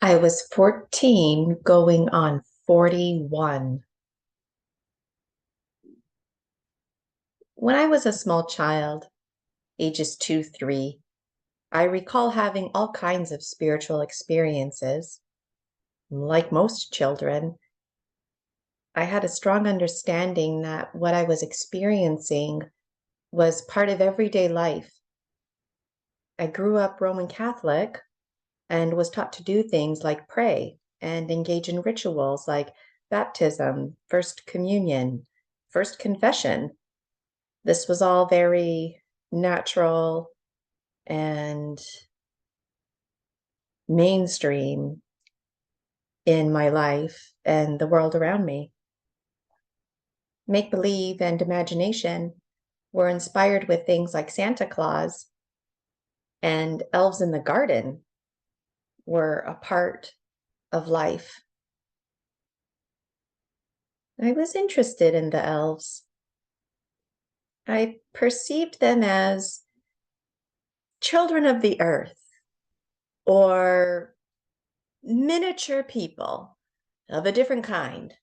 I was 14 going on 41. When I was a small child, ages 2, 3, I recall having all kinds of spiritual experiences. Like most children, I had a strong understanding that what I was experiencing was part of everyday life. I grew up Roman Catholic and was taught to do things like pray and engage in rituals like baptism, First Communion, First Confession. This was all very natural and mainstream in my life and the world around me. Make believe and imagination were inspired with things like Santa Claus and elves in the garden were a part of life. I was interested in the elves. I perceived them as children of the earth or miniature people of a different kind.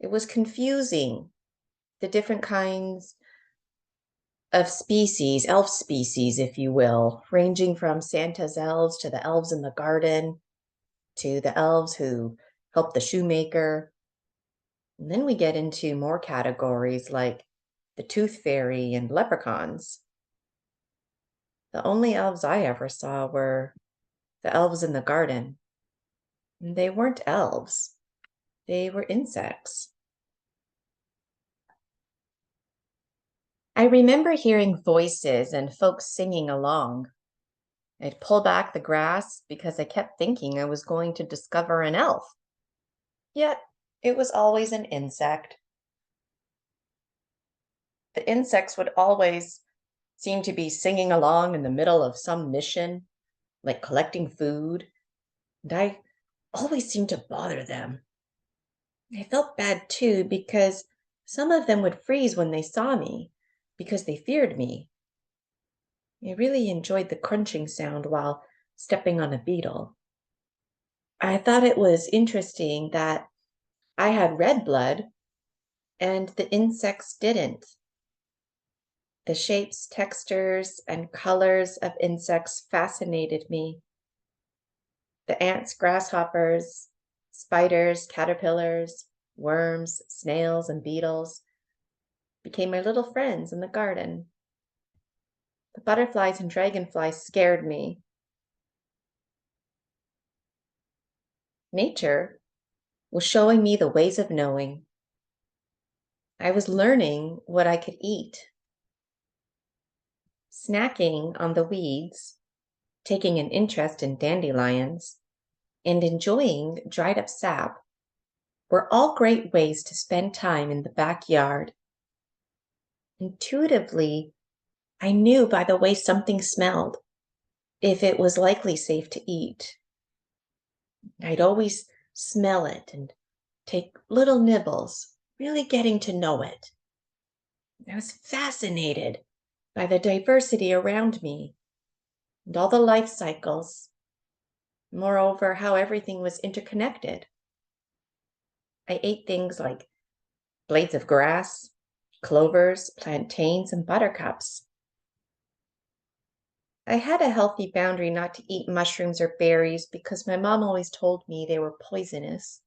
It was confusing, the different kinds of species, elf species, if you will, ranging from Santa's elves to the elves in the garden to the elves who help the shoemaker. And then we get into more categories like the tooth fairy and leprechauns. The only elves I ever saw were the elves in the garden. And they weren't elves, they were insects. I remember hearing voices and folks singing along. I'd pull back the grass because I kept thinking I was going to discover an elf. Yet it was always an insect. The insects would always seem to be singing along in the middle of some mission, like collecting food, and I always seemed to bother them. I felt bad too because some of them would freeze when they saw me because they feared me. I really enjoyed the crunching sound while stepping on a beetle. I thought it was interesting that I had red blood and the insects didn't. The shapes, textures, and colors of insects fascinated me. The ants, grasshoppers, spiders, caterpillars, worms, snails, and beetles became my little friends in the garden. The butterflies and dragonflies scared me. Nature was showing me the ways of knowing. I was learning what I could eat. Snacking on the weeds, taking an interest in dandelions, and enjoying dried up sap were all great ways to spend time in the backyard. Intuitively, I knew by the way something smelled if it was likely safe to eat. I'd always smell it and take little nibbles, really getting to know it. I was fascinated by the diversity around me and all the life cycles. Moreover, how everything was interconnected. I ate things like blades of grass, clovers, plantains, and buttercups. I had a healthy boundary not to eat mushrooms or berries because my mom always told me they were poisonous.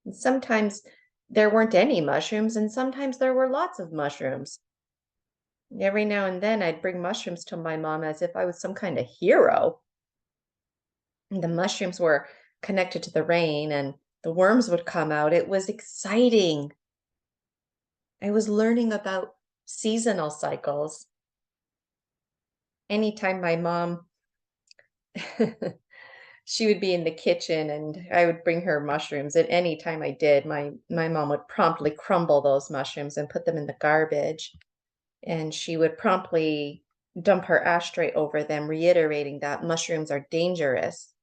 And sometimes there weren't any mushrooms, and sometimes there were lots of mushrooms. Every now and then I'd bring mushrooms to my mom as if I was some kind of hero. And the mushrooms were connected to the rain and the worms would come out. It was exciting. I was learning about seasonal cycles. Anytime my mom, she would be in the kitchen and I would bring her mushrooms. And any time I did, my mom would promptly crumble those mushrooms and put them in the garbage. And she would promptly dump her ashtray over them, reiterating that mushrooms are dangerous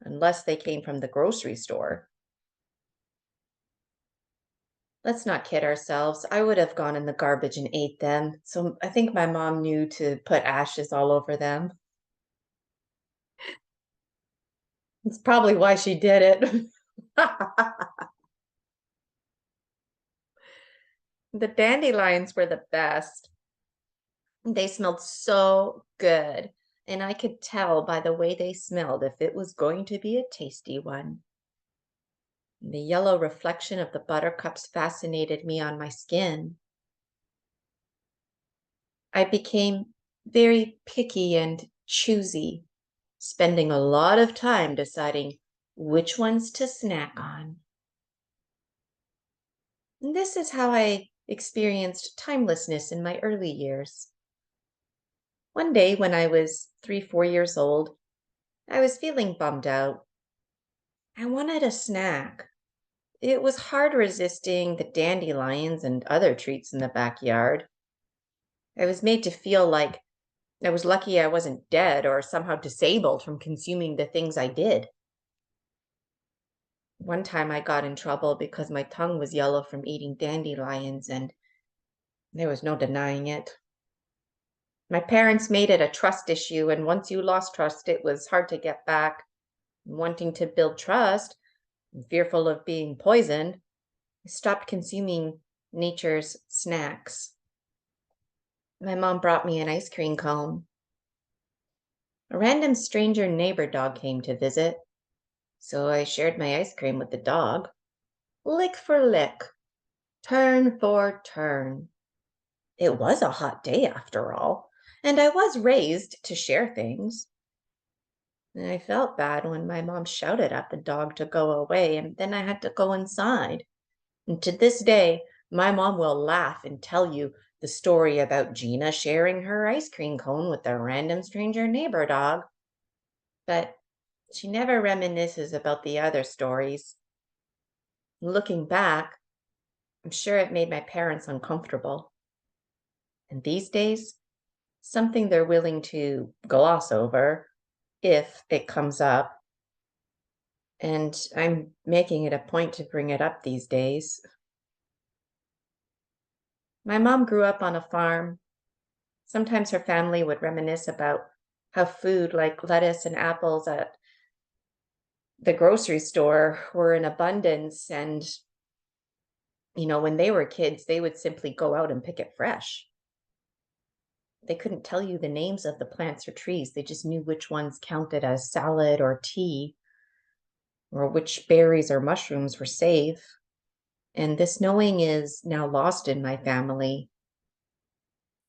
unless they came from the grocery store. Let's not kid ourselves. I would have gone in the garbage and ate them. So I think my mom knew to put ashes all over them. It's probably why she did it. The dandelions were the best. They smelled so good, and I could tell by the way they smelled if it was going to be a tasty one. The yellow reflection of the buttercups fascinated me on my skin. I became very picky and choosy, spending a lot of time deciding which ones to snack on. And this is how I experienced timelessness in my early years. One day when I was 3, 4 years old, I was feeling bummed out. I wanted a snack. It was hard resisting the dandelions and other treats in the backyard. I was made to feel like I was lucky I wasn't dead or somehow disabled from consuming the things I did. One time I got in trouble because my tongue was yellow from eating dandelions, and there was no denying it. My parents made it a trust issue, and once you lost trust, it was hard to get back. Wanting to build trust, and fearful of being poisoned, I stopped consuming nature's snacks. My mom brought me an ice cream cone. A random stranger neighbor dog came to visit, so I shared my ice cream with the dog. Lick for lick, turn for turn. It was a hot day after all, and I was raised to share things. And I felt bad when my mom shouted at the dog to go away, and then I had to go inside. And to this day, my mom will laugh and tell you the story about Gina sharing her ice cream cone with a random stranger neighbor dog. But she never reminisces about the other stories. Looking back, I'm sure it made my parents uncomfortable. And these days, something they're willing to gloss over if it comes up. And I'm making it a point to bring it up these days. My mom grew up on a farm. Sometimes her family would reminisce about how food like lettuce and apples at the grocery store were in abundance. And, when they were kids, they would simply go out and pick it fresh. They couldn't tell you the names of the plants or trees. They just knew which ones counted as salad or tea, or which berries or mushrooms were safe. And this knowing is now lost in my family.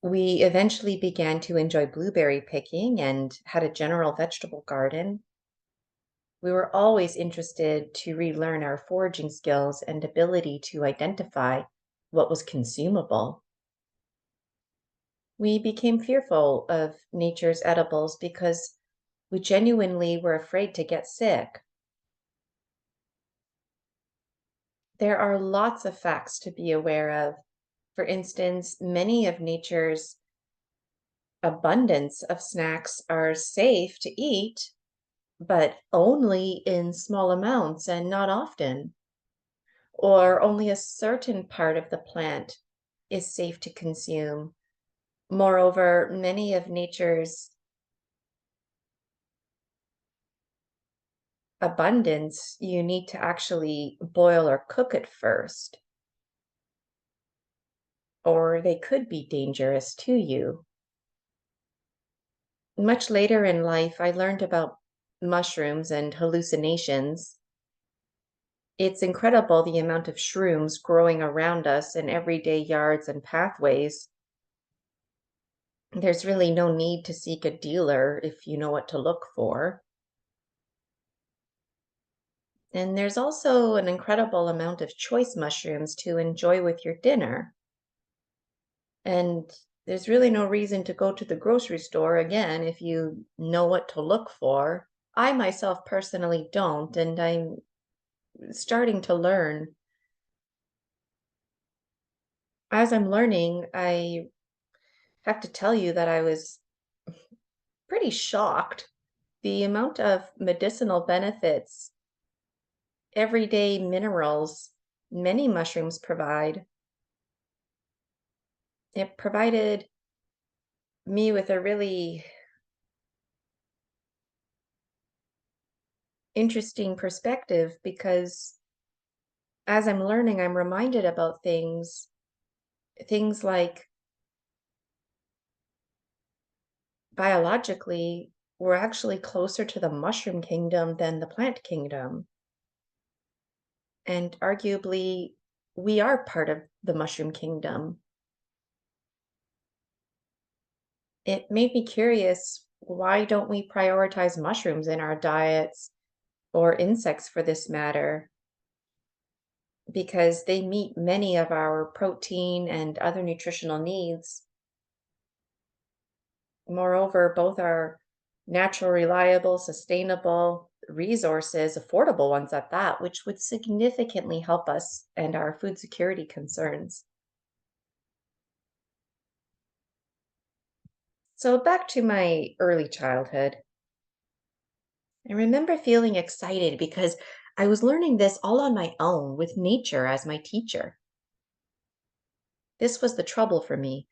We eventually began to enjoy blueberry picking and had a general vegetable garden. We were always interested to relearn our foraging skills and ability to identify what was consumable. We became fearful of nature's edibles because we genuinely were afraid to get sick. There are lots of facts to be aware of. For instance, many of nature's abundance of snacks are safe to eat, but only in small amounts and not often, or only a certain part of the plant is safe to consume. Moreover, many of nature's abundance, you need to actually boil or cook it first, or they could be dangerous to you. Much later in life, I learned about mushrooms and hallucinations. It's incredible the amount of shrooms growing around us in everyday yards and pathways. There's really no need to seek a dealer if you know what to look for. And there's also an incredible amount of choice mushrooms to enjoy with your dinner. And there's really no reason to go to the grocery store again if you know what to look for. I myself personally don't, and I'm starting to learn. As I'm learning, I have to tell you that I was pretty shocked the amount of medicinal benefits, everyday minerals many mushrooms provide. It provided me with a really interesting perspective because as I'm learning, I'm reminded about things like biologically, we're actually closer to the mushroom kingdom than the plant kingdom. And arguably, we are part of the mushroom kingdom. It made me curious, why don't we prioritize mushrooms in our diets or insects for this matter? Because they meet many of our protein and other nutritional needs. Moreover, both are natural, reliable, sustainable resources, affordable ones at that, which would significantly help us and our food security concerns. So, back to my early childhood, I remember feeling excited because I was learning this all on my own with nature as my teacher. This was the trouble for me.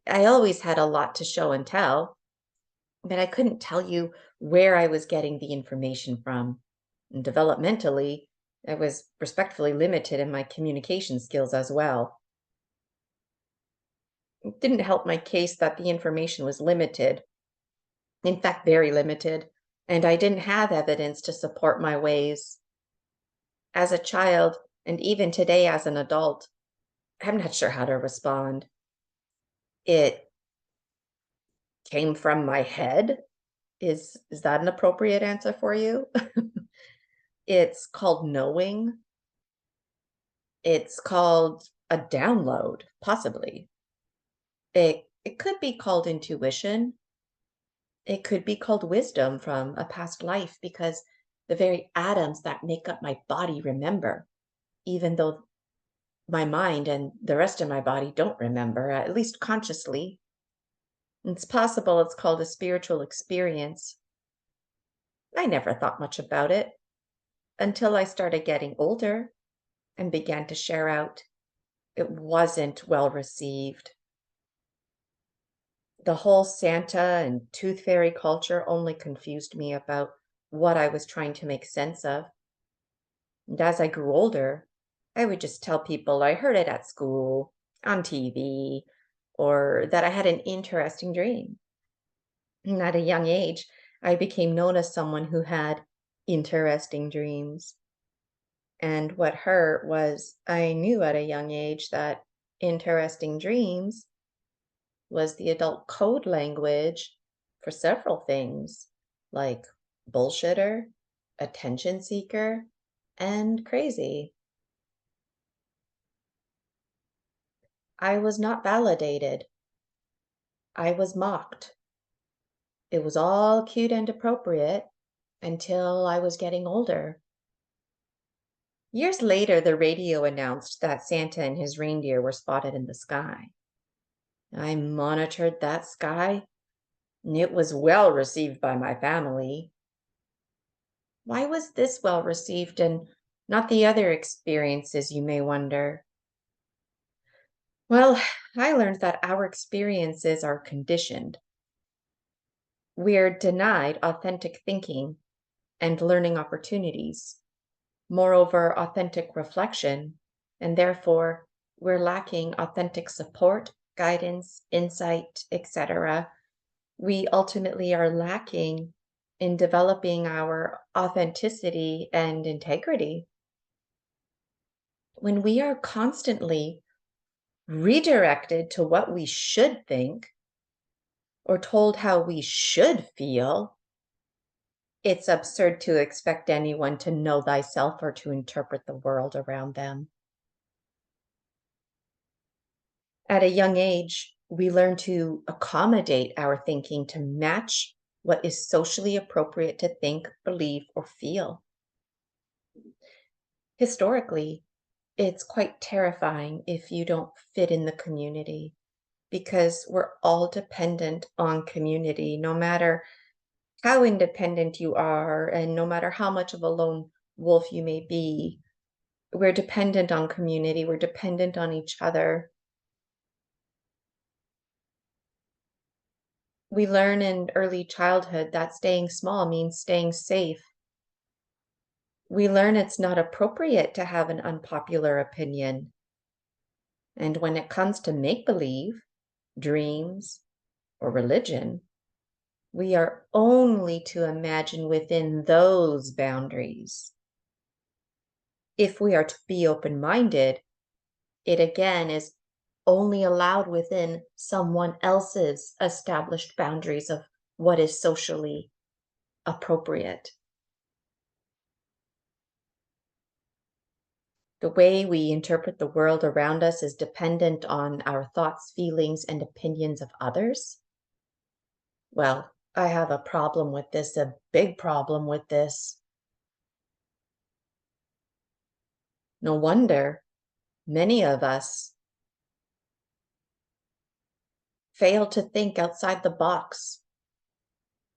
I always had a lot to show and tell, but I couldn't tell you where I was getting the information from. And developmentally, I was respectfully limited in my communication skills as well. It didn't help my case that the information was limited, in fact, very limited, and I didn't have evidence to support my ways. As a child, and even today as an adult, I'm not sure how to respond. It came from my head. Is that an appropriate answer for you? It's called knowing. It's called a download, possibly. It could be called intuition. It could be called wisdom from a past life because the very atoms that make up my body remember, even though my mind and the rest of my body don't remember, at least consciously. It's possible it's called a spiritual experience. I never thought much about it until I started getting older and began to share out. It wasn't well received. The whole Santa and tooth fairy culture only confused me about what I was trying to make sense of. And as I grew older, I would just tell people I heard it at school, on TV, or that I had an interesting dream. And at a young age, I became known as someone who had interesting dreams. And what hurt was I knew at a young age that interesting dreams was the adult code language for several things like bullshitter, attention seeker, and crazy. I was not validated. I was mocked. It was all cute and appropriate until I was getting older. Years later, the radio announced that Santa and his reindeer were spotted in the sky. I monitored that sky, and it was well received by my family. Why was this well received and not the other experiences, you may wonder? Well, I learned that our experiences are conditioned. We're denied authentic thinking and learning opportunities. Moreover, authentic reflection, and therefore we're lacking authentic support, guidance, insight, etc. We ultimately are lacking in developing our authenticity and integrity. When we are constantly redirected to what we should think or told how we should feel, it's absurd to expect anyone to know thyself or to interpret the world around them. At a young age, we learn to accommodate our thinking to match what is socially appropriate to think, believe, or feel. Historically, it's quite terrifying if you don't fit in the community because we're all dependent on community, no matter how independent you are and no matter how much of a lone wolf you may be. We're dependent on community, we're dependent on each other. We learn in early childhood that staying small means staying safe. We learn it's not appropriate to have an unpopular opinion. And when it comes to make believe, dreams, or religion, we are only to imagine within those boundaries. If we are to be open minded, it again is only allowed within someone else's established boundaries of what is socially appropriate. The way we interpret the world around us is dependent on our thoughts, feelings, and opinions of others. Well, I have a problem with this, a big problem with this. No wonder many of us fail to think outside the box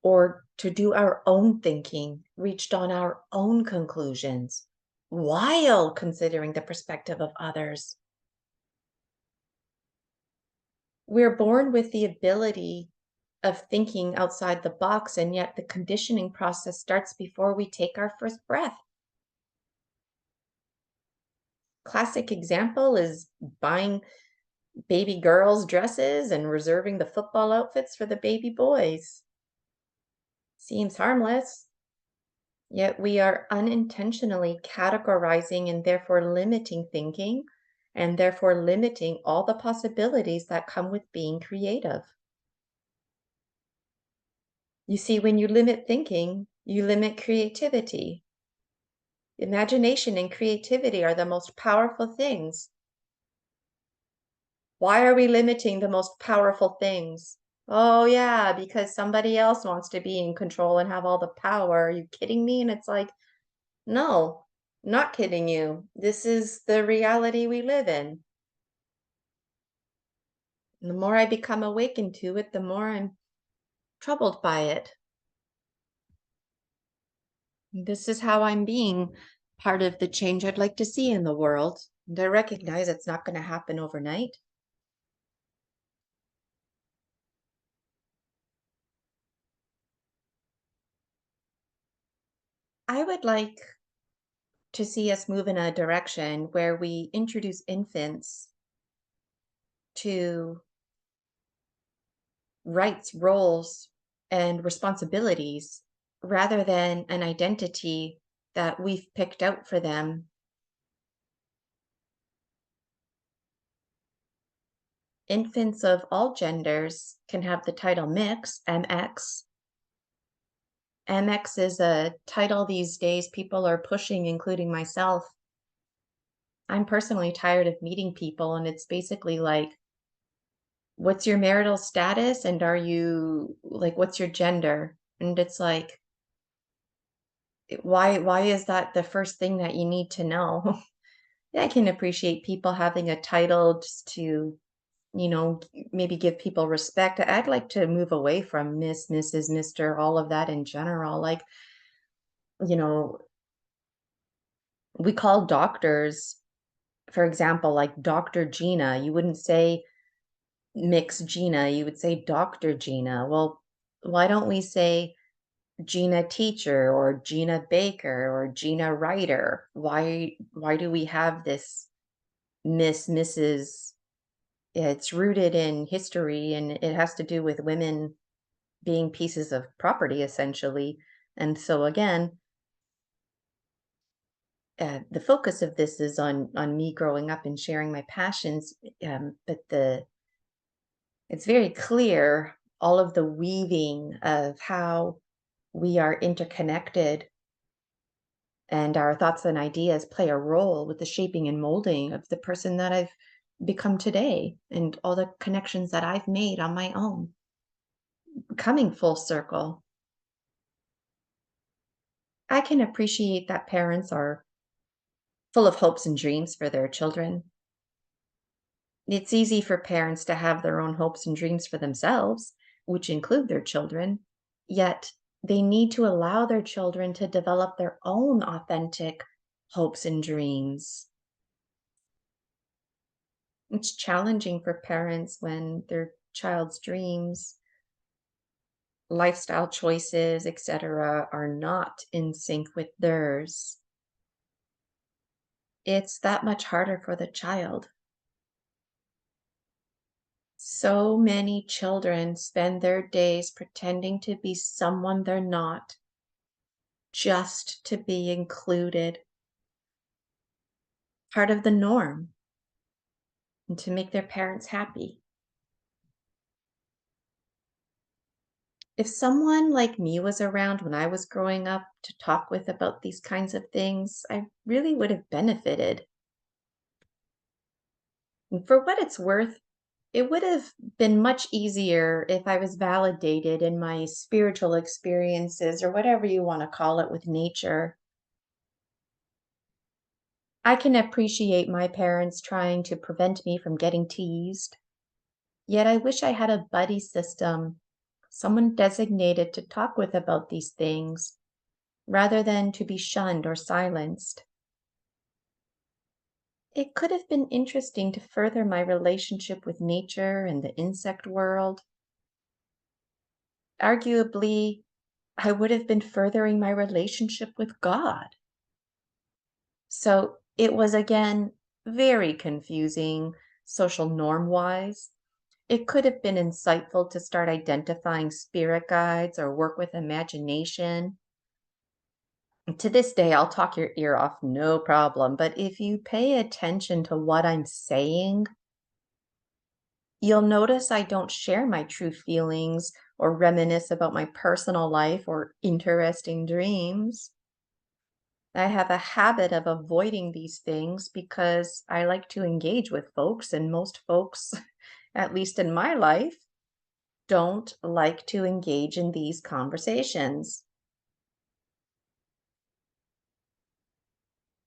or to do our own thinking, reached on our own conclusions while considering the perspective of others. We're born with the ability of thinking outside the box, and yet the conditioning process starts before we take our first breath. Classic example is buying baby girls' dresses and reserving the football outfits for the baby boys. Seems harmless, yet we are unintentionally categorizing and therefore limiting thinking, and therefore limiting all the possibilities that come with being creative. You see, when you limit thinking, you limit creativity. Imagination and creativity are the most powerful things. Why are we limiting the most powerful things? Oh, yeah, because somebody else wants to be in control and have all the power. Are you kidding me? And it's like, no, not kidding you. This is the reality we live in. And the more I become awakened to it, the more I'm troubled by it. This is how I'm being part of the change I'd like to see in the world. And I recognize it's not going to happen overnight. I would like to see us move in a direction where we introduce infants to rights, roles, and responsibilities rather than an identity that we've picked out for them. Infants of all genders can have the title mix, MX. MX is a title these days people are pushing, including myself. I'm personally tired of meeting people, and it's basically like, what's your marital status? And are you like, what's your gender? And it's like, why is that the first thing that you need to know? Yeah, I can appreciate people having a title just to, maybe give people respect. I'd like to move away from Miss, Mrs., Mr., all of that in general. Like, you know, we call doctors, for example, like Dr. Gina. You wouldn't say Mix Gina, you would say Dr. Gina. Well, why don't we say Gina teacher or Gina baker or Gina writer? Why do we have this Miss, Mrs.? It's rooted in history, and it has to do with women being pieces of property essentially. And so again, the focus of this is on me growing up and sharing my passions, but the it's very clear all of the weaving of how we are interconnected, and our thoughts and ideas play a role with the shaping and molding of the person that I've become today, and all the connections that I've made on my own, coming full circle. I can appreciate that parents are full of hopes and dreams for their children. It's easy for parents to have their own hopes and dreams for themselves, which include their children, yet they need to allow their children to develop their own authentic hopes and dreams. It's challenging for parents when their child's dreams, lifestyle choices, etc., are not in sync with theirs. it's that much harder for the child. So many children spend their days pretending to be someone they're not, just to be included, part of the norm, and to make their parents happy. If someone like me was around when I was growing up to talk with about these kinds of things, I really would have benefited. And for what it's worth, it would have been much easier if I was validated in my spiritual experiences or whatever you want to call it with nature. I can appreciate my parents trying to prevent me from getting teased, yet I wish I had a buddy system, someone designated to talk with about these things, rather than to be shunned or silenced. It could have been interesting to further my relationship with nature and the insect world. Arguably, I would have been furthering my relationship with God. So it was again very confusing, social norm wise. It could have been insightful to start identifying spirit guides or work with imagination. To this day, I'll talk your ear off, no problem. But if you pay attention to what I'm saying, you'll notice I don't share my true feelings or reminisce about my personal life or interesting dreams. I have a habit of avoiding these things because I like to engage with folks, and most folks, at least in my life, don't like to engage in these conversations.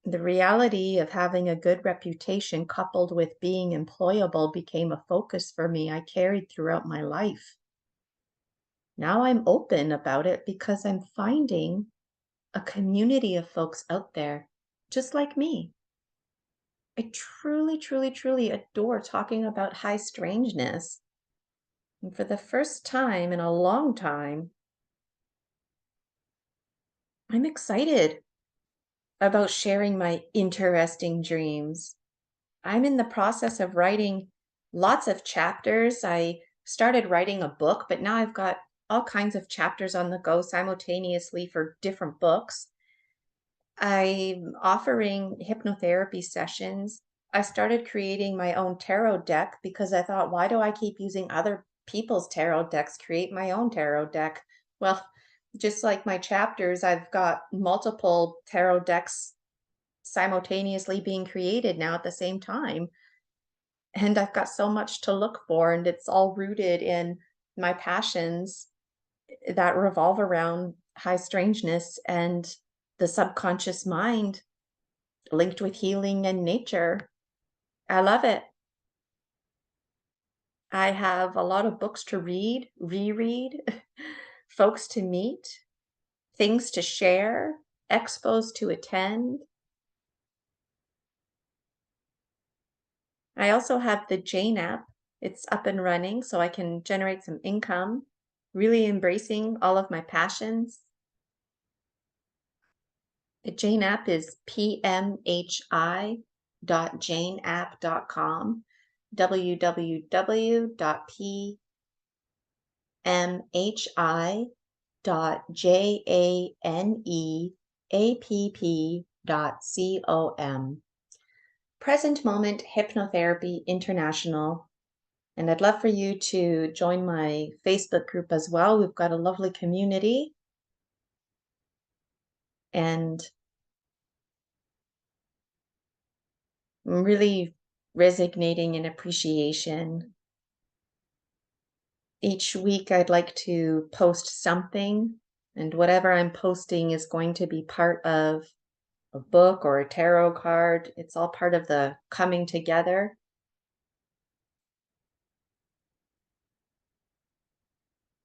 The reality of having a good reputation coupled with being employable became a focus for me I carried throughout my life. Now I'm open about it because I'm finding a community of folks out there just like me. I truly, truly, truly adore talking about high strangeness. And for the first time in a long time, I'm excited about sharing my interesting dreams. I'm in the process of writing lots of chapters. I started writing a book, but now I've got all kinds of chapters on the go simultaneously for different books. I'm offering hypnotherapy sessions. I started creating my own tarot deck because I thought, why do I keep using other people's tarot decks? Create my own tarot deck. Well, just like my chapters, I've got multiple tarot decks simultaneously being created now at the same time. And I've got so much to look for, and it's all rooted in my passions that revolve around high strangeness and the subconscious mind linked with healing and nature. I love it. I have a lot of books to read, reread, folks to meet, things to share, expos to attend. I also have the Jane app. It's up and running so I can generate some income, really embracing all of my passions. The Jane app is pmhi.janeapp.com, www.pmhi.janeapp.com. Present Moment Hypnotherapy International. And I'd love for you to join my Facebook group as well. We've got a lovely community. And I'm really resonating in appreciation. Each week, I'd like to post something, and whatever I'm posting is going to be part of a book or a tarot card. It's all part of the coming together.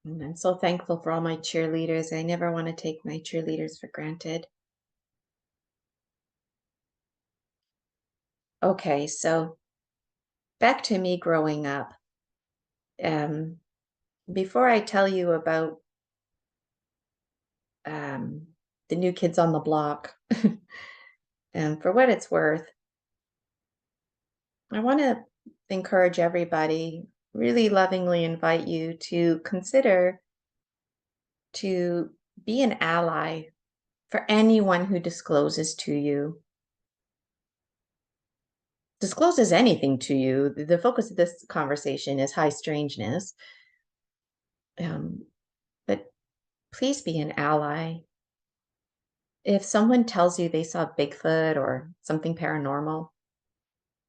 And I'm so thankful for all my cheerleaders. I never want to take my cheerleaders for granted. Okay, so back to me growing up. Um, Before I tell you about um, the new kids on the block, and for what it's worth, I want to encourage everybody, really lovingly invite you to consider to be an ally for anyone who discloses anything to you. The focus of this conversation is high strangeness. Um, but please be an ally. If someone tells you they saw Bigfoot or something paranormal,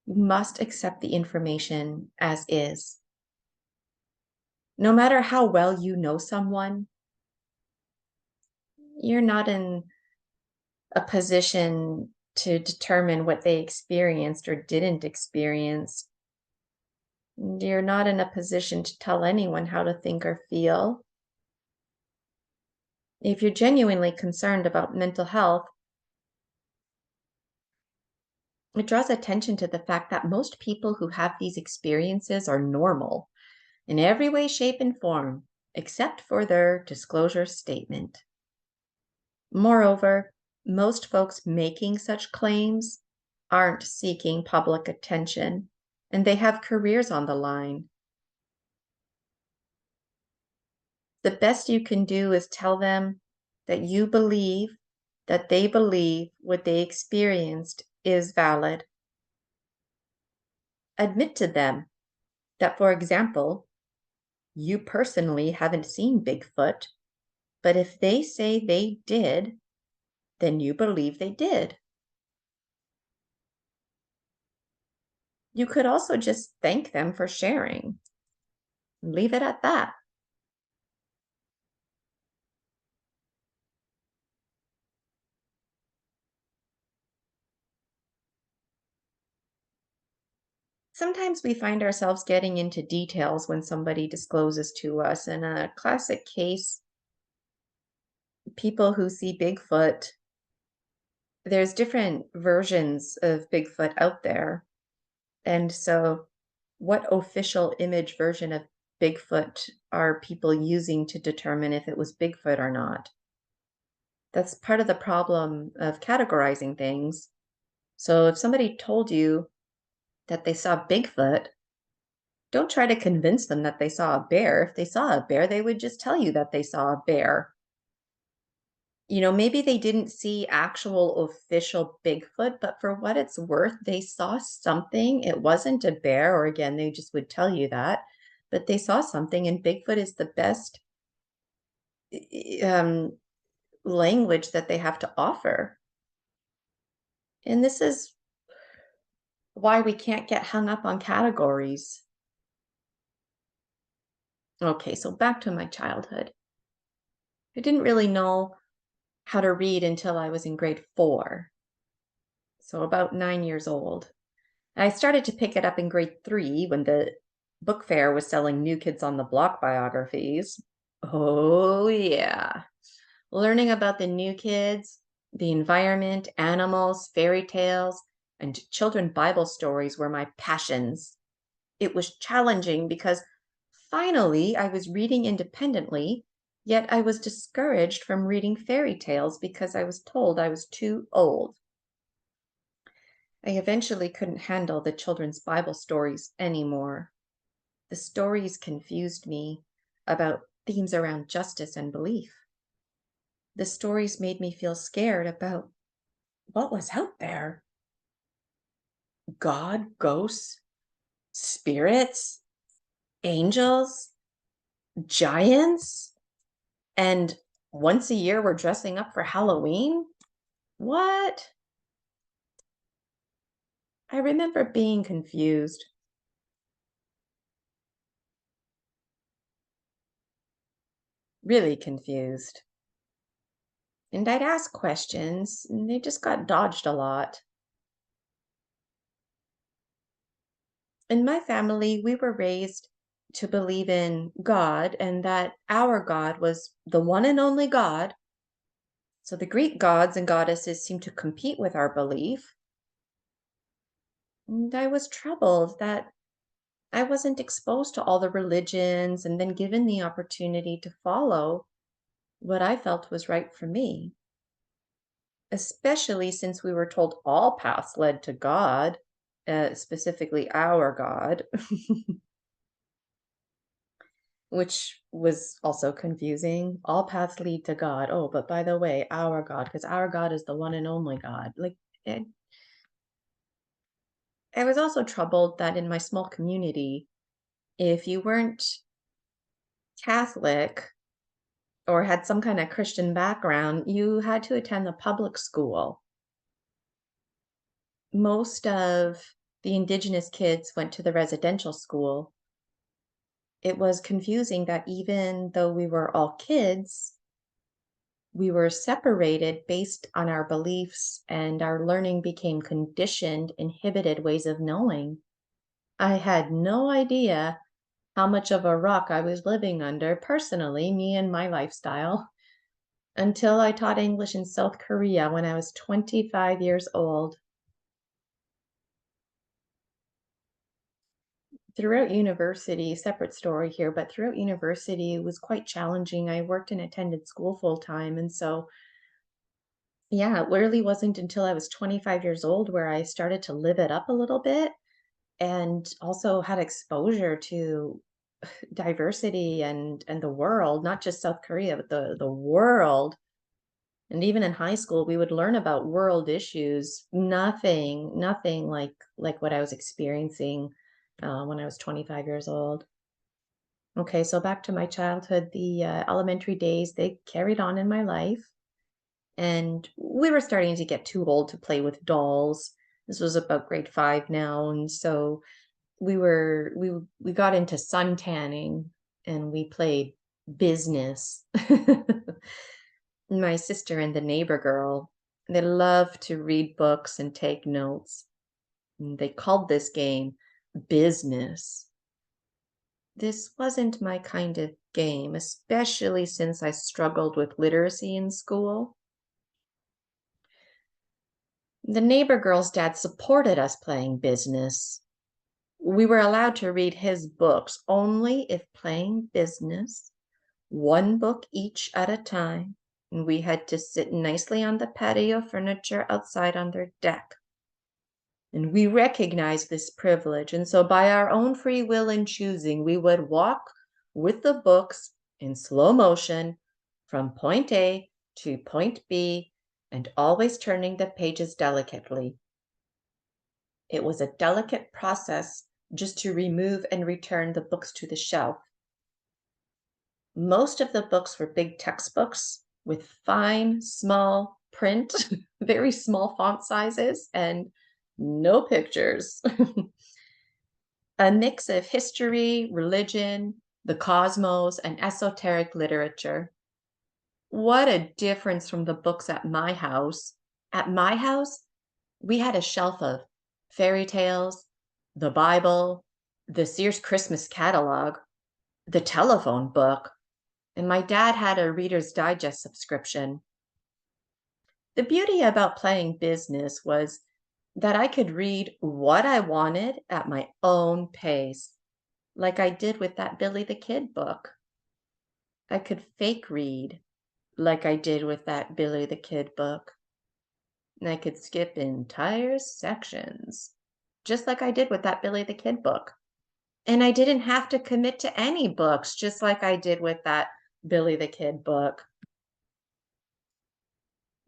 you must accept the information as is. No matter how well you know someone, you're not in a position to determine what they experienced or didn't experience. You're not in a position to tell anyone how to think or feel. If you're genuinely concerned about mental health, it draws attention to the fact that most people who have these experiences are normal in every way, shape, and form, except for their disclosure statement. Moreover, most folks making such claims aren't seeking public attention, and they have careers on the line. The best you can do is tell them that you believe that they believe what they experienced is valid. Admit to them that, for example, you personally haven't seen Bigfoot, but if they say they did, then you believe they did. You could also just thank them for sharing. Leave it at that. Sometimes we find ourselves getting into details when somebody discloses to us. In a classic case, people who see Bigfoot, there's different versions of Bigfoot out there. And so, what official image version of Bigfoot are people using to determine if it was Bigfoot or not? That's part of the problem of categorizing things. So, if somebody told you that they saw Bigfoot, don't try to convince them that they saw a bear. If they saw a bear, they would just tell you that they saw a bear. Maybe they didn't see actual official Bigfoot, but for what it's worth, they saw something. It wasn't a bear, or again, they just would tell you that, but they saw something, and Bigfoot is the best um, language that they have to offer. And this is why we can't get hung up on categories. Okay, so back to my childhood. I didn't really know how to read until I was in grade 4, so about 9 years old. I started to pick it up in grade 3 when the book fair was selling New Kids on the Block biographies. Oh, yeah. Learning about the new kids, the environment, animals, fairy tales, and children Bible stories were my passions. It was challenging because finally I was reading independently, yet I was discouraged from reading fairy tales because I was told I was too old. I eventually couldn't handle the children's Bible stories anymore. The stories confused me about themes around justice and belief. The stories made me feel scared about what was out there. God, ghosts, spirits, angels, giants, and once a year we're dressing up for Halloween? What? I remember being confused, really confused. And I'd ask questions, and they just got dodged a lot. In my family, we were raised to believe in God and that our God was the one and only God. So the Greek gods and goddesses seemed to compete with our belief. And I was troubled that I wasn't exposed to all the religions and then given the opportunity to follow what I felt was right for me, especially since we were told all paths led to God specifically our God, which was also confusing. All paths lead to God. Oh, but by the way, our God, because our God is the one and only God. Like, it, I was also troubled that in my small community, if you weren't Catholic or had some kind of Christian background, you had to attend the public school. Most of the indigenous kids went to the residential school. It was confusing that even though we were all kids, we were separated based on our beliefs, and our learning became conditioned, inhibited ways of knowing. I had no idea how much of a rock I was living under personally, me and my lifestyle, until I taught English in South Korea when I was 25 years old. Throughout university, separate story here, but throughout university, it was quite challenging. I worked and attended school full time. And so, yeah, it really wasn't until I was 25 years old where I started to live it up a little bit and also had exposure to diversity and the world, not just South Korea, but the world. And even in high school, we would learn about world issues. Nothing like what I was experiencing when I was 25 years old. Okay, so back to my childhood, the elementary days, they carried on in my life, and we were starting to get too old to play with dolls. This was about grade 5 now, and so we got into sun tanning and we played business. My sister and the neighbor girl, they loved to read books and take notes. And they called this game business. This wasn't my kind of game, especially since I struggled with literacy in school. The neighbor girl's dad supported us playing business. We were allowed to read his books only if playing business, one book each at a time, and we had to sit nicely on the patio furniture outside on their deck. And we recognized this privilege, and so by our own free will and choosing, we would walk with the books in slow motion from point A to point B, and always turning the pages delicately. It was a delicate process just to remove and return the books to the shelf. Most of the books were big textbooks with fine, small print, very small font sizes, and no pictures. A mix of history, religion, the cosmos, and esoteric literature. What a difference from the books at my house. At my house, we had a shelf of fairy tales, the Bible, the Sears Christmas catalog, the telephone book, and my dad had a Reader's Digest subscription. The beauty about playing business was that I could read what I wanted at my own pace, like I did with that Billy the Kid book. I could fake read, like I did with that Billy the Kid book. And I could skip entire sections, just like I did with that Billy the Kid book. And I didn't have to commit to any books, just like I did with that Billy the Kid book.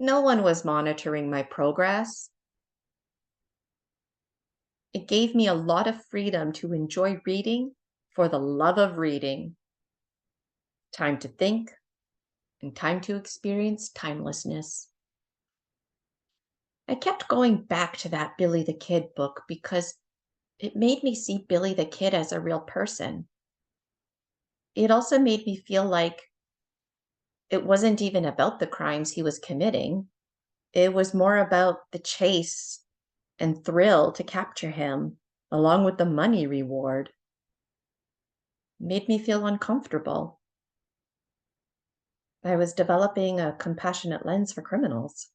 No one was monitoring my progress. It gave me a lot of freedom to enjoy reading for the love of reading. Time to think and time to experience timelessness. I kept going back to that Billy the Kid book because it made me see Billy the Kid as a real person. It also made me feel like it wasn't even about the crimes he was committing. It was more about the chase and thrill to capture him, along with the money reward. It made me feel uncomfortable. I was developing a compassionate lens for criminals.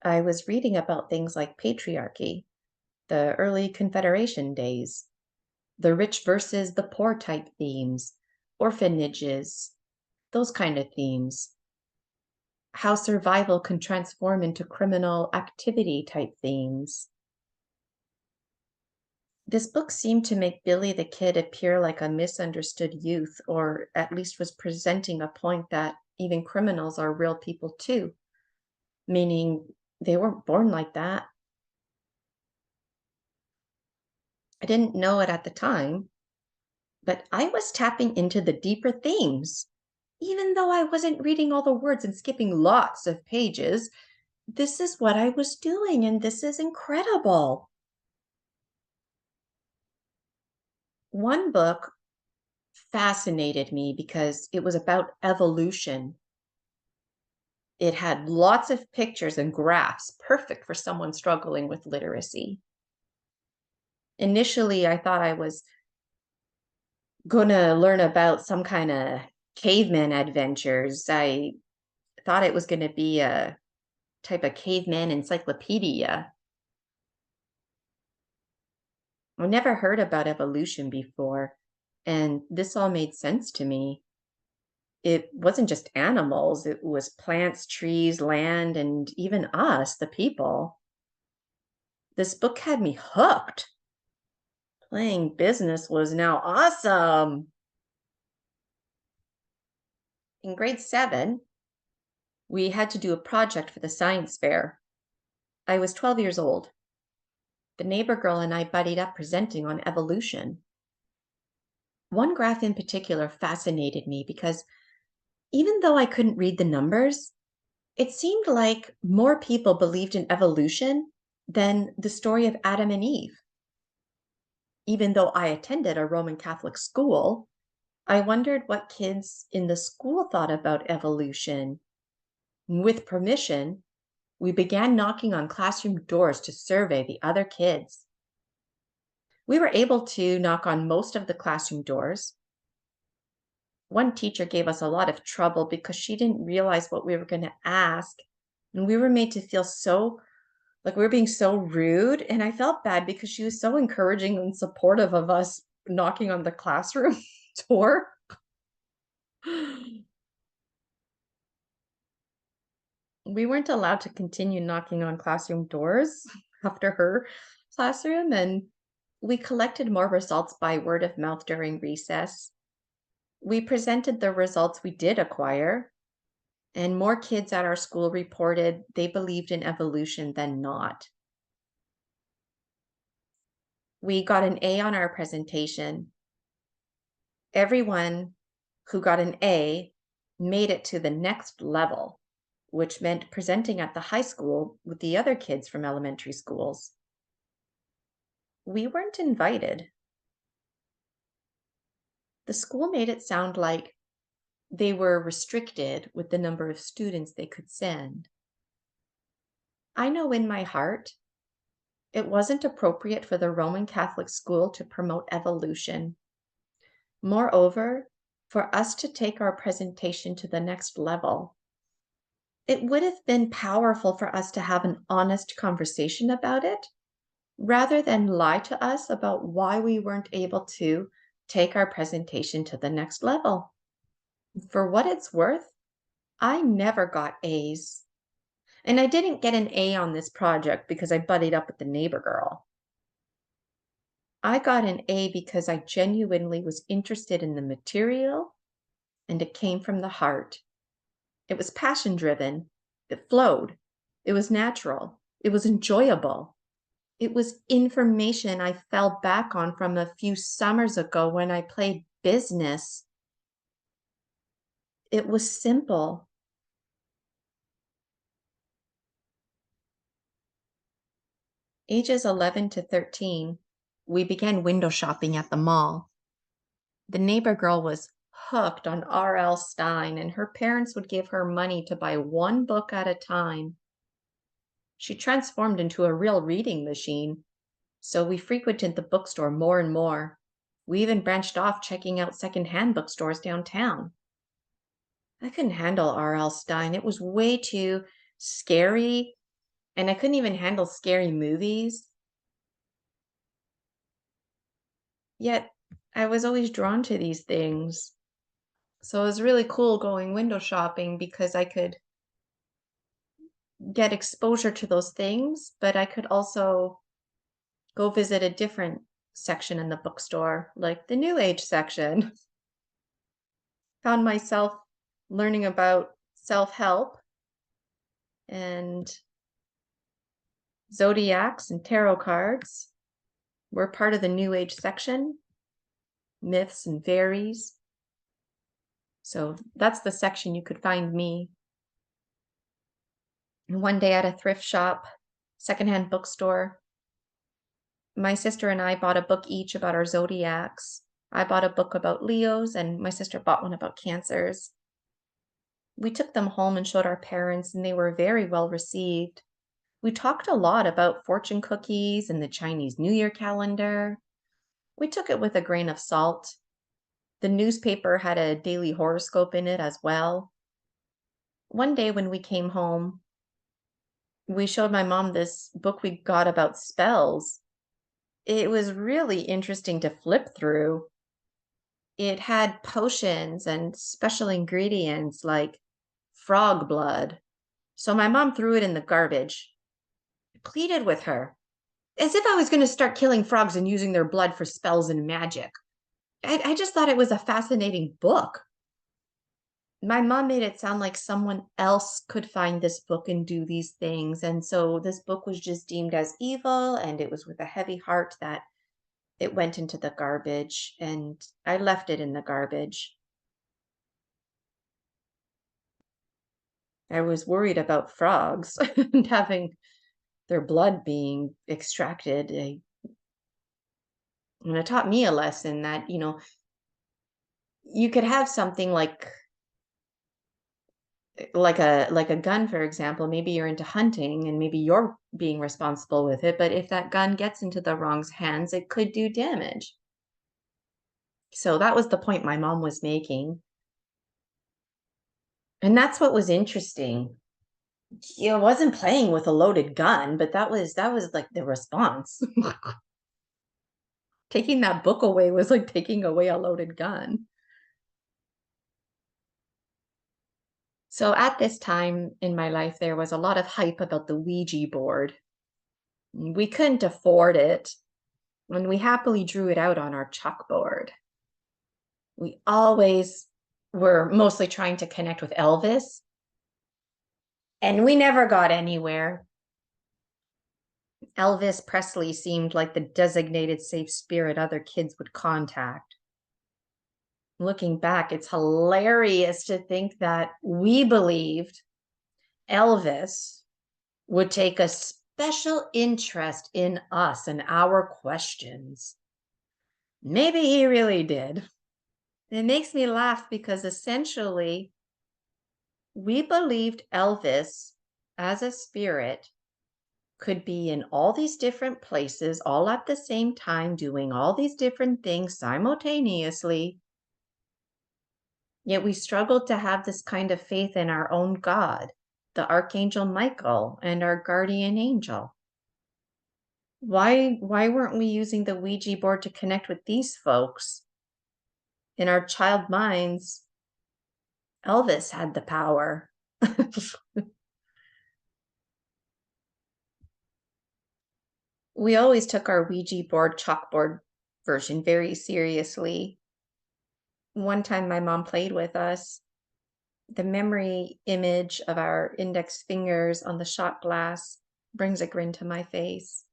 I was reading about things like patriarchy, the early Confederation days, the rich versus the poor type themes, orphanages, those kind of themes. How survival can transform into criminal activity type themes. This book seemed to make Billy the Kid appear like a misunderstood youth, or at least was presenting a point that even criminals are real people too, meaning they weren't born like that. I didn't know it at the time, but I was tapping into the deeper themes. Even though I wasn't reading all the words and skipping lots of pages, this is what I was doing, and this is incredible. One book fascinated me because it was about evolution. It had lots of pictures and graphs, perfect for someone struggling with literacy. Initially, I thought I was gonna learn about some kind of caveman adventures. I thought it was gonna be a type of caveman encyclopedia. I never heard about evolution before, and this all made sense to me. It wasn't just animals, it was plants, trees, land, and even us, the people. This book had me hooked. Playing business was now awesome. In grade 7, we had to do a project for the science fair. I was 12 years old. The neighbor girl and I buddied up presenting on evolution. One graph in particular fascinated me because even though I couldn't read the numbers, it seemed like more people believed in evolution than the story of Adam and Eve. Even though I attended a Roman Catholic school, I wondered what kids in the school thought about evolution. With permission, we began knocking on classroom doors to survey the other kids. We were able to knock on most of the classroom doors. One teacher gave us a lot of trouble because she didn't realize what we were going to ask. And we were made to feel so like we were being so rude. And I felt bad because she was so encouraging and supportive of us knocking on the classroom door. We weren't allowed to continue knocking on classroom doors after her classroom. And we collected more results by word of mouth during recess. We presented the results we did acquire, and more kids at our school reported they believed in evolution than not. We got an A on our presentation. Everyone who got an A made it to the next level, which meant presenting at the high school with the other kids from elementary schools. We weren't invited. The school made it sound like they were restricted with the number of students they could send. I know in my heart it wasn't appropriate for the Roman Catholic school to promote evolution. Moreover, for us to take our presentation to the next level, it would have been powerful for us to have an honest conversation about it rather than lie to us about why we weren't able to take our presentation to the next level. For what it's worth, I never got A's. And I didn't get an A on this project because I buddied up with the neighbor girl. I got an A because I genuinely was interested in the material and it came from the heart. It was passion driven. It flowed. It was natural. It was enjoyable. It was information I fell back on from a few summers ago when I played business. It was simple. Ages 11 to 13, we began window shopping at the mall. The neighbor girl was hooked on R.L. Stine, and her parents would give her money to buy one book at a time. She transformed into a real reading machine, so we frequented the bookstore more and more. We even branched off checking out secondhand bookstores downtown. I couldn't handle R.L. Stine. It was way too scary, and I couldn't even handle scary movies. Yet, I was always drawn to these things. So it was really cool going window shopping because I could get exposure to those things, but I could also go visit a different section in the bookstore, like the New Age section. Found myself learning about self-help and zodiacs and tarot cards. We're part of the New Age section, myths and fairies. So that's the section you could find me. And one day at a thrift shop, secondhand bookstore, my sister and I bought a book each about our zodiacs. I bought a book about Leos, and my sister bought one about Cancers. We took them home and showed our parents, and they were very well received. We talked a lot about fortune cookies and the Chinese New Year calendar. We took it with a grain of salt. The newspaper had a daily horoscope in it as well. One day when we came home, we showed my mom this book we got about spells. It was really interesting to flip through. It had potions and special ingredients like frog blood. So my mom threw it in the garbage. I pleaded with her, as if I was going to start killing frogs and using their blood for spells and magic. I just thought it was a fascinating book. My mom made it sound like someone else could find this book and do these things. And so this book was just deemed as evil, and it was with a heavy heart that it went into the garbage, and I left it in the garbage. I was worried about frogs and having their blood being extracted. And it taught me a lesson that, you could have something like a gun, for example. Maybe you're into hunting and maybe you're being responsible with it, but if that gun gets into the wrong hands, it could do damage. So that was the point my mom was making. And that's what was interesting. I wasn't playing with a loaded gun, but that was like the response. Taking that book away was like taking away a loaded gun. So at this time in my life, there was a lot of hype about the Ouija board. We couldn't afford it, and we happily drew it out on our chalkboard. We always were mostly trying to connect with Elvis, and we never got anywhere. Elvis Presley seemed like the designated safe spirit other kids would contact. Looking back, it's hilarious to think that we believed Elvis would take a special interest in us and our questions. Maybe he really did. It makes me laugh because essentially we believed Elvis as a spirit could be in all these different places all at the same time, doing all these different things simultaneously. Yet we struggled to have this kind of faith in our own God, the Archangel Michael, and our guardian angel. Why weren't we using the Ouija board to connect with these folks? In our child minds, Elvis had the power. We always took our Ouija board chalkboard version very seriously. One time my mom played with us. The memory image of our index fingers on the shot glass brings a grin to my face.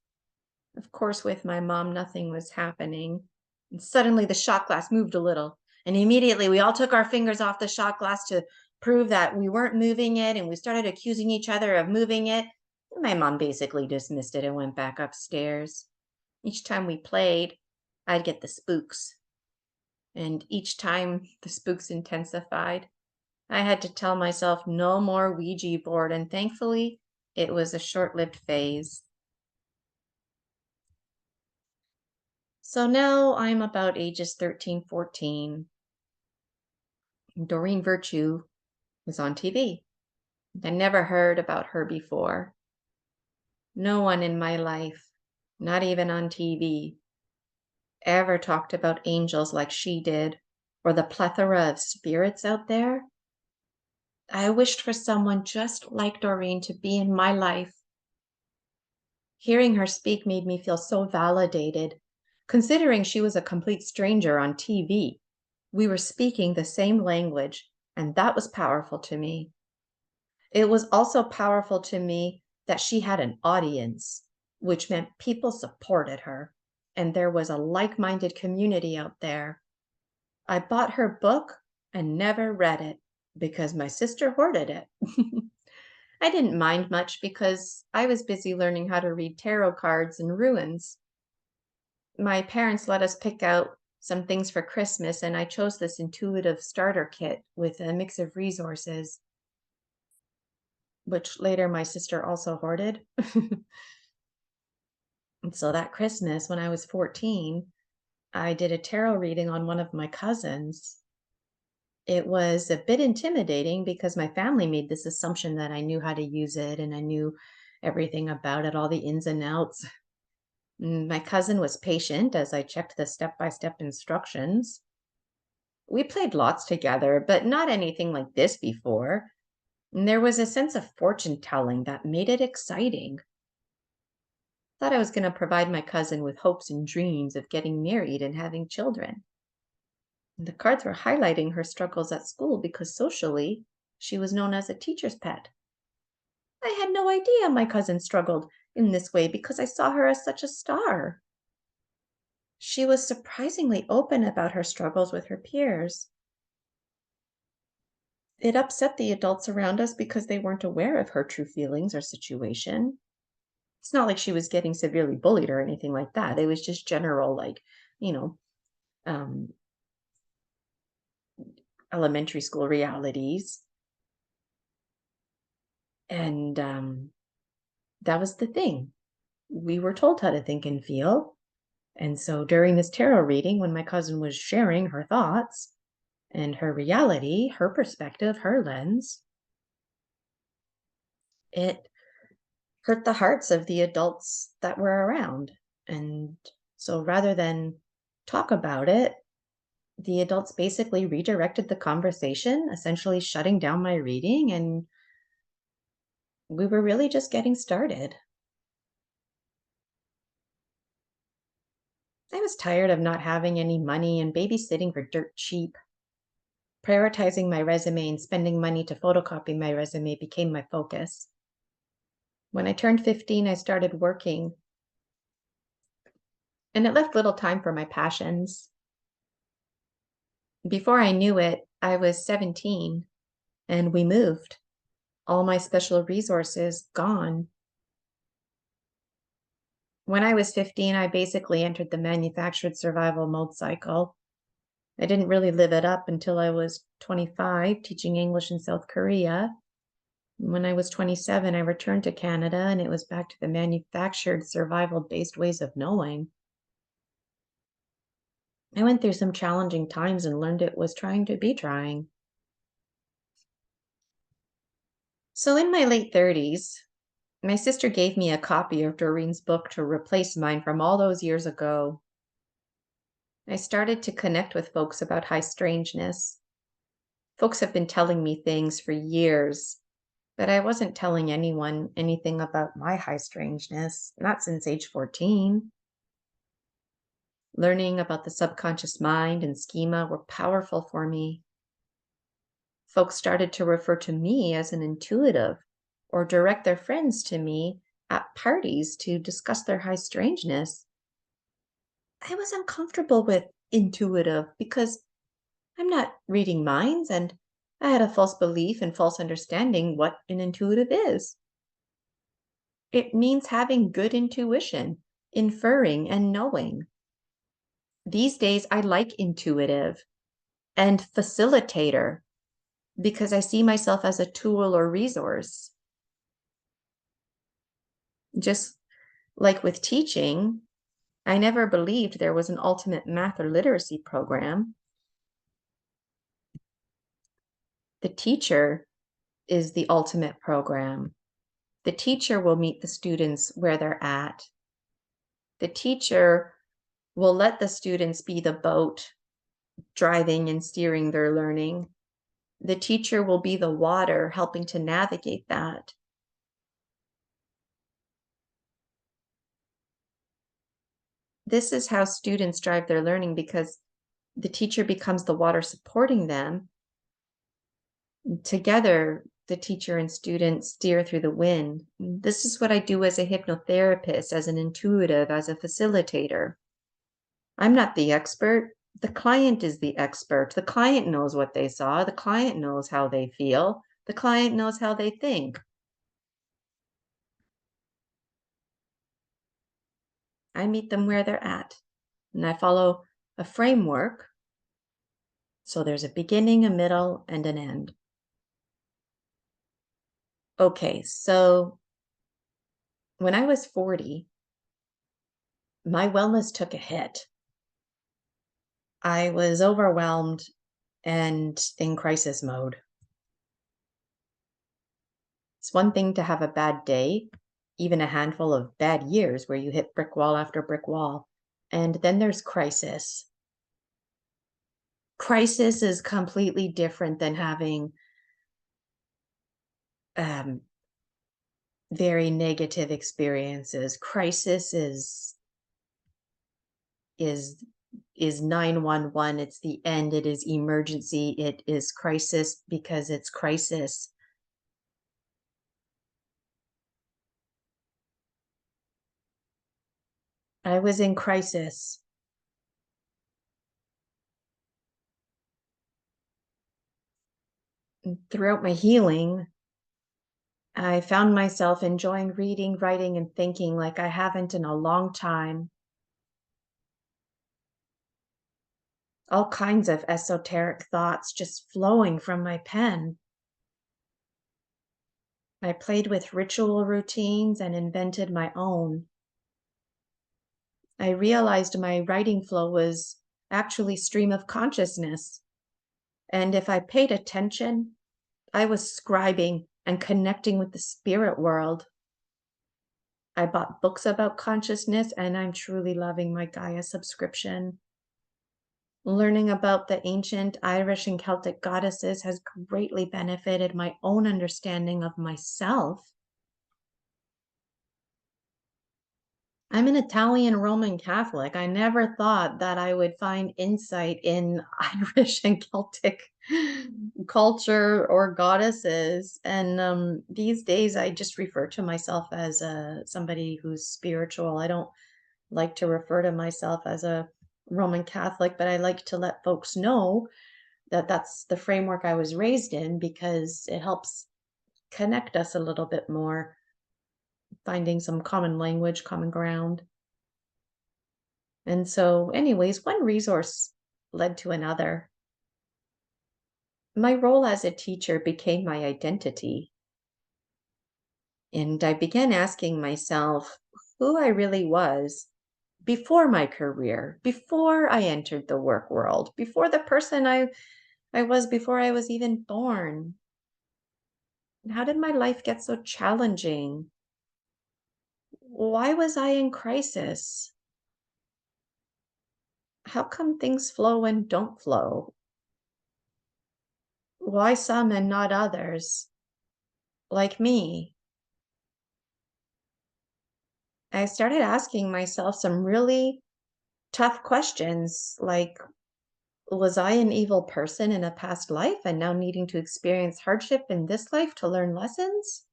Of course, with my mom, nothing was happening. And suddenly the shot glass moved a little. And immediately we all took our fingers off the shot glass to prove that we weren't moving it. And we started accusing each other of moving it. And my mom basically dismissed it and went back upstairs. Each time we played, I'd get the spooks. And each time the spooks intensified. I had to tell myself no more Ouija board. And thankfully, it was a short-lived phase. So now I'm about ages 13, 14. Doreen Virtue was on TV. I never heard about her before. No one in my life, not even on TV, ever talked about angels like she did, or the plethora of spirits out there. I wished for someone just like Doreen to be in my life. Hearing her speak made me feel so validated, considering she was a complete stranger on TV. We were speaking the same language, and that was powerful to me. It was also powerful to me that she had an audience, which meant people supported her, and there was a like-minded community out there. I bought her book and never read it because my sister hoarded it. I didn't mind much because I was busy learning how to read tarot cards and ruins. My parents let us pick out some things for Christmas, and I chose this intuitive starter kit with a mix of resources, which later my sister also hoarded. And so that Christmas, when I was 14, I did a tarot reading on one of my cousins. It was a bit intimidating because my family made this assumption that I knew how to use it and I knew everything about it, all the ins and outs. My cousin was patient as I checked the step-by-step instructions. We played lots together, but not anything like this before. And there was a sense of fortune telling that made it exciting. Thought I was going to provide my cousin with hopes and dreams of getting married and having children. The cards were highlighting her struggles at school because socially, she was known as a teacher's pet. I had no idea my cousin struggled in this way because I saw her as such a star. She was surprisingly open about her struggles with her peers. It upset the adults around us because they weren't aware of her true feelings or situation. It's not like she was getting severely bullied or anything like that. It was just general, like, you know, um, elementary school realities. And that was the thing. We were told how to think and feel. And so during this tarot reading, when my cousin was sharing her thoughts and her reality, her perspective, her lens, it hurt the hearts of the adults that were around. And so rather than talk about it, the adults basically redirected the conversation, essentially shutting down my reading, and we were really just getting started. I was tired of not having any money and babysitting for dirt cheap. Prioritizing my resume and spending money to photocopy my resume became my focus. When I turned 15, I started working, and it left little time for my passions. Before I knew it, I was 17, and we moved. All my special resources gone. When I was 15, I basically entered the manufactured survival mode cycle. I didn't really live it up until I was 25, teaching English in South Korea. When I was 27, I returned to Canada, and it was back to the manufactured survival-based ways of knowing. I went through some challenging times and learned it was trying to be trying. So in my late 30s, my sister gave me a copy of Doreen's book to replace mine from all those years ago. I started to connect with folks about high strangeness. Folks have been telling me things for years, but I wasn't telling anyone anything about my high strangeness, not since age 14. Learning about the subconscious mind and schema were powerful for me. Folks started to refer to me as an intuitive or direct their friends to me at parties to discuss their high strangeness. I was uncomfortable with intuitive because I'm not reading minds, and I had a false belief and false understanding what an intuitive is. It means having good intuition, inferring, and knowing. These days, I like intuitive and facilitator because I see myself as a tool or resource. Just like with teaching, I never believed there was an ultimate math or literacy program. The teacher is the ultimate program. The teacher will meet the students where they're at. The teacher will let the students be the boat driving and steering their learning. The teacher will be the water helping to navigate that. This is how students drive their learning because the teacher becomes the water supporting them. Together, the teacher and student steer through the wind. This is what I do as a hypnotherapist, as an intuitive, as a facilitator. I'm not the expert. The client is the expert. The client knows what they saw. The client knows how they feel. The client knows how they think. I meet them where they're at, and I follow a framework. So there's a beginning, a middle, and an end. Okay, so when I was 40, my wellness took a hit. I was overwhelmed and in crisis mode. It's one thing to have a bad day, even a handful of bad years where you hit brick wall after brick wall. And then there's crisis. Crisis is completely different than having um, very negative experiences. Crisis is is 911. It's the end. It is emergency. It is crisis because it's crisis. I was in crisis. Throughout my healing, I found myself enjoying reading, writing, and thinking like I haven't in a long time. All kinds of esoteric thoughts just flowing from my pen. I played with ritual routines and invented my own. I realized my writing flow was actually stream of consciousness. And if I paid attention, I was scribing and connecting with the spirit world. I bought books about consciousness and I'm truly loving my Gaia subscription. Learning about the ancient Irish and Celtic goddesses has greatly benefited my own understanding of myself. I'm an Italian Roman Catholic. I never thought that I would find insight in Irish and Celtic culture or goddesses. And these days, I just refer to myself as somebody who's spiritual. I don't like to refer to myself as a Roman Catholic, but I like to let folks know that that's the framework I was raised in because it helps connect us a little bit more, finding some common language, common ground. And so, anyways, one resource led to another. My role as a teacher became my identity. And I began asking myself who I really was before my career, before I entered the work world, before the person I was before I was even born. And how did my life get so challenging? Why was I in crisis? How come things flow and don't flow? Why some and not others? Like me. I started asking myself some really tough questions like, was I an evil person in a past life and now needing to experience hardship in this life to learn lessons?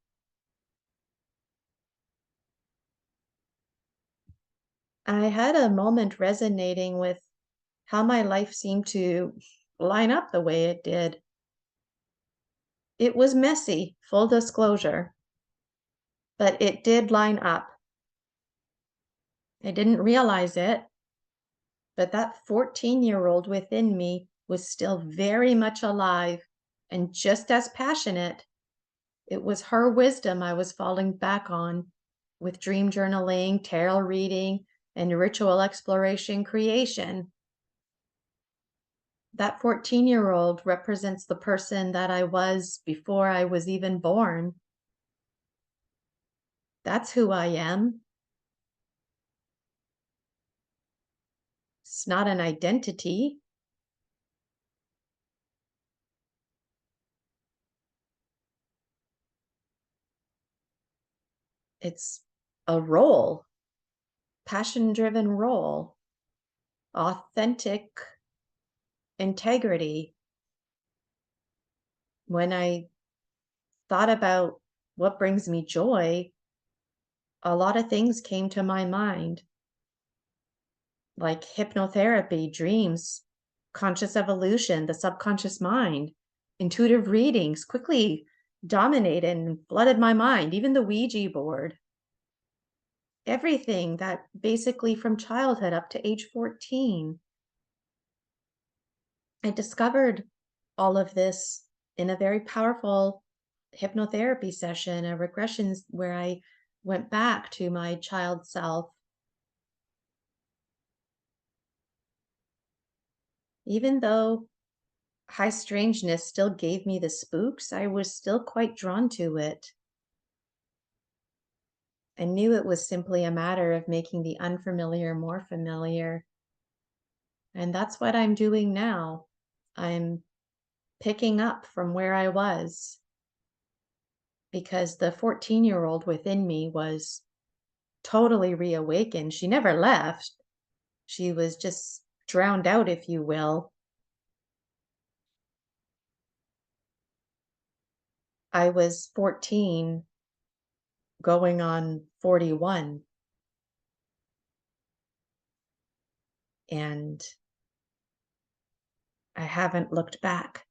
I had a moment resonating with how my life seemed to line up the way it did. It was messy, full disclosure, but it did line up. I didn't realize it, but that 14-year-old within me was still very much alive and just as passionate. It was her wisdom I was falling back on with dream journaling, tarot reading, and ritual exploration creation. That 14-year-old represents the person that I was before I was even born. That's who I am. It's not an identity, it's a role. passion-driven role, authentic integrity. When I thought about what brings me joy, a lot of things came to my mind, like hypnotherapy, dreams, conscious evolution, the subconscious mind, intuitive readings quickly dominated and flooded my mind, even the Ouija board. Everything that basically from childhood up to age 14. I discovered all of this in a very powerful hypnotherapy session, a regression where I went back to my child self. Even though high strangeness still gave me the spooks, I was still quite drawn to it. I knew it was simply a matter of making the unfamiliar more familiar. And that's what I'm doing now. I'm picking up from where I was because the 14-year-old within me was totally reawakened. She never left. She was just drowned out, if you will. I was 14 going on 41, and I haven't looked back.